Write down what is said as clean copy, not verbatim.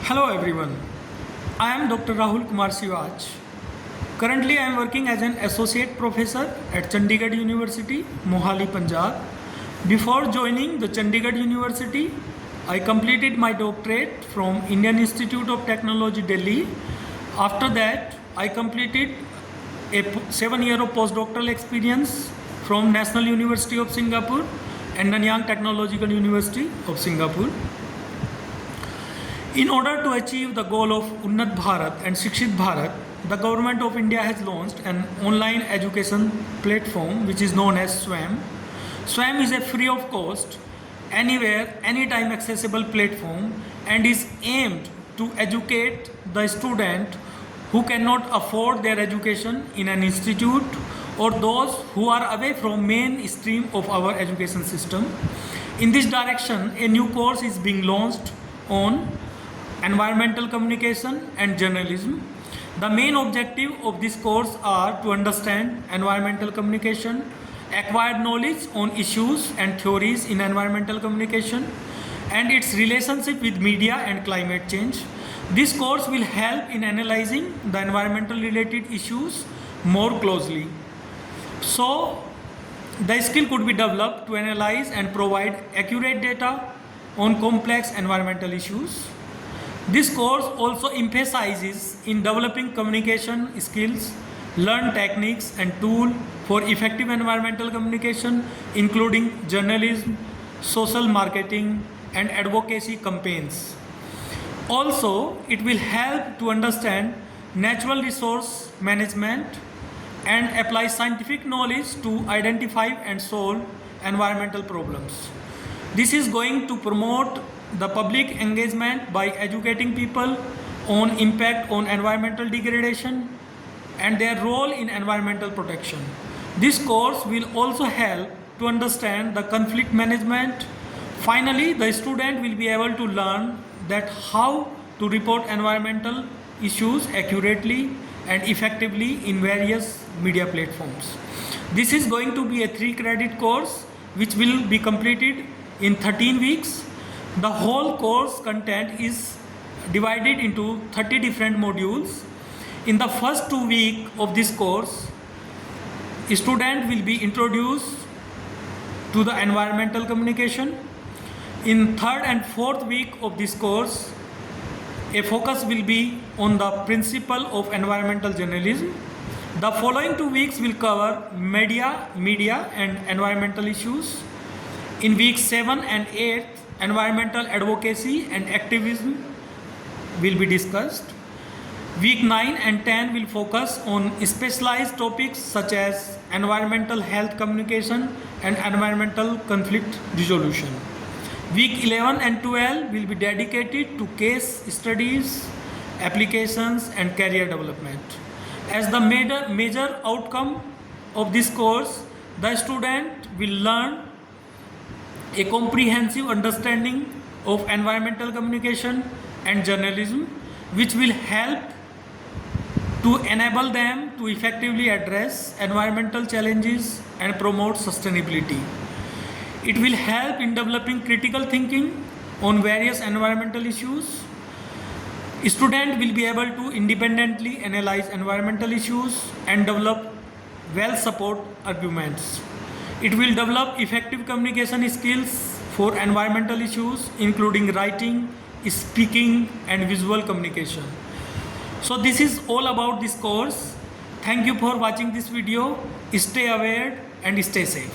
Hello everyone. I am Dr. Rahul Kumar Sivaj. Currently I am working as an associate professor at Chandigarh University, Mohali, Punjab. Before joining the Chandigarh University, I completed my doctorate from Indian Institute of Technology, Delhi. After that, I completed a 7 year of postdoctoral experience from National University of Singapore and Nanyang Technological University of Singapore. In order to achieve the goal of Unnat Bharat and Shikshit Bharat, the government of India has launched an online education platform which is known as SWAM. SWAM is a free of cost, anywhere, anytime accessible platform and is aimed to educate the student who cannot afford their education in an institute or those who are away from mainstream of our education system. In this direction, a new course is being launched on environmental communication and journalism. The main objective of this course are to understand environmental communication, acquire knowledge on issues and theories in environmental communication, and its relationship with media and climate change. This course will help in analyzing the environmental related issues more closely. So, the skill could be developed to analyze and provide accurate data on complex environmental issues. This course also emphasizes in developing communication skills, learn techniques and tools for effective environmental communication, including journalism, social marketing, and advocacy campaigns. Also, it will help to understand natural resource management and apply scientific knowledge to identify and solve environmental problems. This is going to promote the public engagement by educating people on impact on environmental degradation and their role in environmental protection. This course will also help to understand the conflict management. Finally, the student will be able to learn that how to report environmental issues accurately and effectively in various media platforms. This is going to be a 3-credit course which will be completed in 13 weeks. The whole course content is divided into 30 different modules. In the first 2 weeks of this course, a student will be introduced to the environmental communication. In third and fourth week of this course, a focus will be on the principle of environmental journalism. The following 2 weeks will cover media and environmental issues. In week 7 and 8, environmental advocacy and activism will be discussed. Week 9 and 10 will focus on specialized topics such as environmental health communication and environmental conflict resolution. Week 11 and 12 will be dedicated to case studies, applications and career development. As the major outcome of this course, the student will learn a comprehensive understanding of environmental communication and journalism, which will help to enable them to effectively address environmental challenges and promote sustainability. It will help in developing critical thinking on various environmental issues. A student will be able to independently analyze environmental issues and develop well-supported arguments. It will develop effective communication skills for environmental issues, including writing, speaking, and visual communication. So this is all about this course. Thank you for watching this video. Stay aware and stay safe.